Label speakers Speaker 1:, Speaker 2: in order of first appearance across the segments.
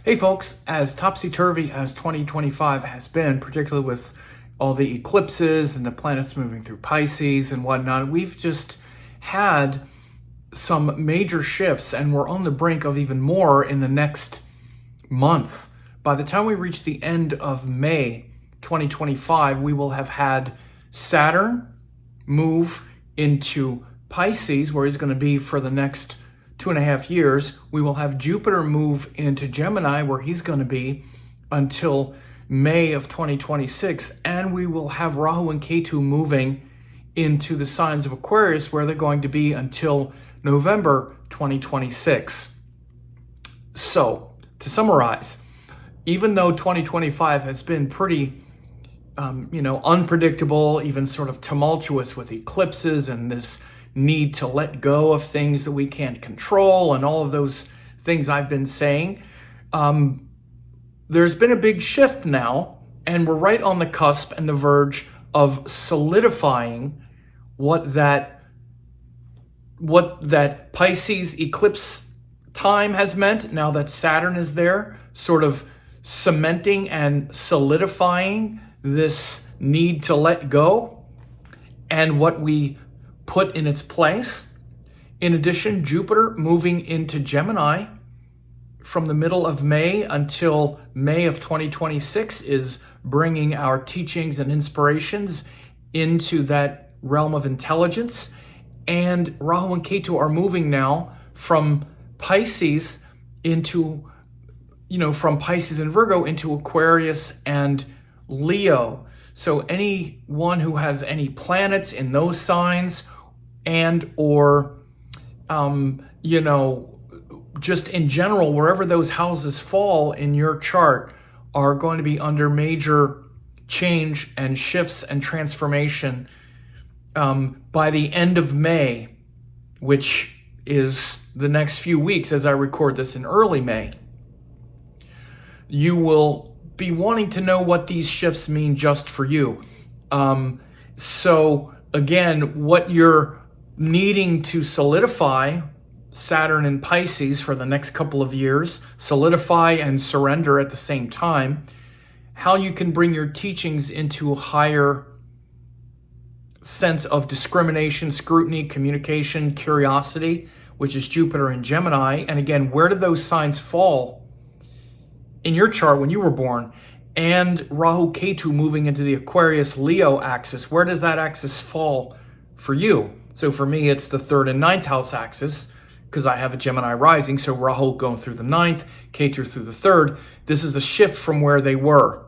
Speaker 1: Hey folks, as topsy-turvy as 2025 has been, particularly with all the eclipses and the planets moving through Pisces and whatnot, we've just had some major shifts and we're on the brink of even more in the next month. By the time we reach the end of May 2025, we will have had Saturn move into Pisces, where he's going to be for the next 2.5 years. We will have Jupiter move into Gemini, where he's going to be until May of 2026. And we will have Rahu and Ketu moving into the signs of Aquarius, where they're going to be until November 2026. So, to summarize, even though 2025 has been pretty unpredictable, even sort of tumultuous with eclipses and this need to let go of things that we can't control and all of those things I've been saying, there's been a big shift now, and we're right on the cusp and the verge of solidifying what that Pisces eclipse time has meant, now that Saturn is there, sort of cementing and solidifying this need to let go and what we put in its place. In addition, Jupiter moving into Gemini from the middle of May until May of 2026 is bringing our teachings and inspirations into that realm of intelligence. And Rahu and Ketu are moving now from Pisces into, from Pisces and Virgo into Aquarius and Leo. So anyone who has any planets in those signs and or, just in general, wherever those houses fall in your chart are going to be under major change and shifts and transformation by the end of May, which is the next few weeks as I record this in early May. You will be wanting to know what these shifts mean just for you. So again, what you're needing to solidify, Saturn in Pisces for the next couple of years, solidify and surrender at the same time, how you can bring your teachings into a higher sense of discrimination, scrutiny, communication, curiosity, which is Jupiter in Gemini. And again, where did those signs fall in your chart when you were born? And Rahu Ketu moving into the Aquarius Leo axis, where does that axis fall for you? So for me, it's the 3rd and 9th house axis, because I have a Gemini rising. So Rahu going through the 9th, Ketu through the 3rd. This is a shift from where they were.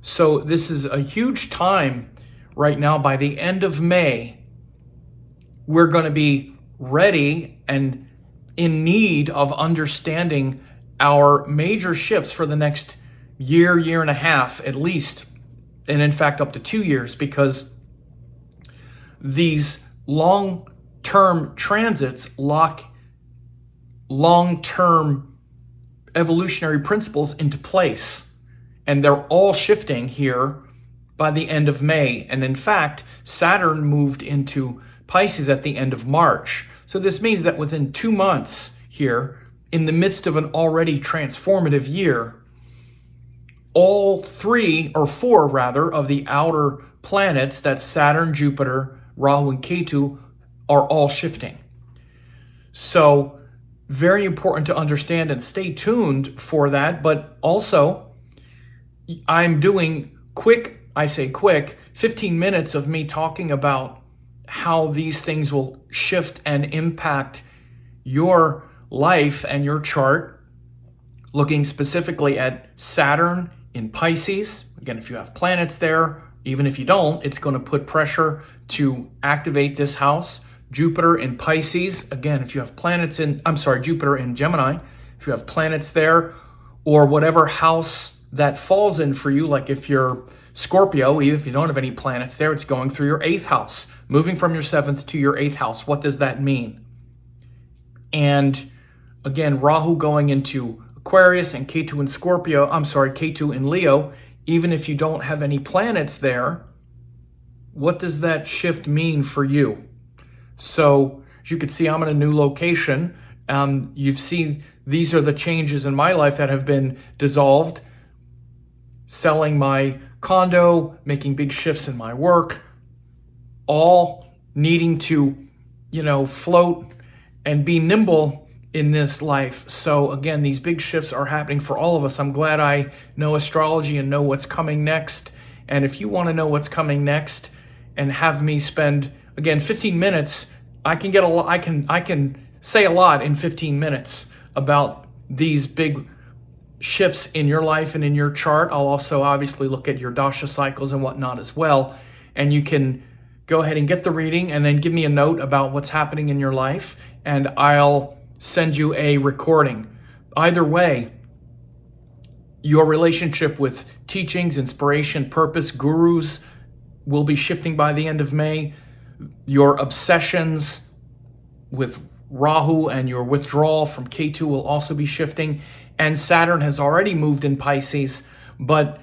Speaker 1: So this is a huge time right now. By the end of May, we're going to be ready and in need of understanding our major shifts for the next year and a half at least, and in fact up to 2 years, because these long-term transits lock long-term evolutionary principles into place, and they're all shifting here by the end of May. And in fact, Saturn moved into Pisces at the end of March. So this means that within 2 months here, in the midst of an already transformative year, all 3 or 4 rather of the outer planets, that's Saturn, Jupiter, Rahu, and Ketu, are all shifting. So very important to understand and stay tuned for that. But also, I'm doing quick 15 minutes of me talking about how these things will shift and impact your life and your chart, looking specifically at Saturn in Pisces. Again, if you have planets there, even if you don't, it's going to put pressure to activate this house. Jupiter in Pisces, again, if you have planets Jupiter in Gemini, if you have planets there, or whatever house that falls in for you, like if you're Scorpio, even if you don't have any planets there, it's going through your 8th house, moving from your 7th to your 8th house. What does that mean? And again, Rahu going into Aquarius and Ketu in Leo, even if you don't have any planets there, what does that shift mean for you? So as you can see, I'm in a new location You've seen these are the changes in my life that have been dissolved. Selling my condo, making big shifts in my work, all needing to, float and be nimble in this life. So again, these big shifts are happening for all of us. I'm glad I know astrology and know what's coming next. And if you want to know what's coming next and have me spend, again, 15 minutes, I can say a lot in 15 minutes about these big shifts in your life and in your chart. I'll also obviously look at your dasha cycles and whatnot as well. And you can go ahead and get the reading and then give me a note about what's happening in your life, and I'll send you a recording. Either way, your relationship with teachings, inspiration, purpose, gurus will be shifting by the end of May. Your obsessions with Rahu and your withdrawal from Ketu will also be shifting. And Saturn has already moved in Pisces, but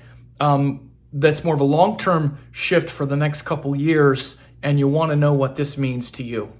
Speaker 1: that's more of a long-term shift for the next couple years, and you want to know what this means to you.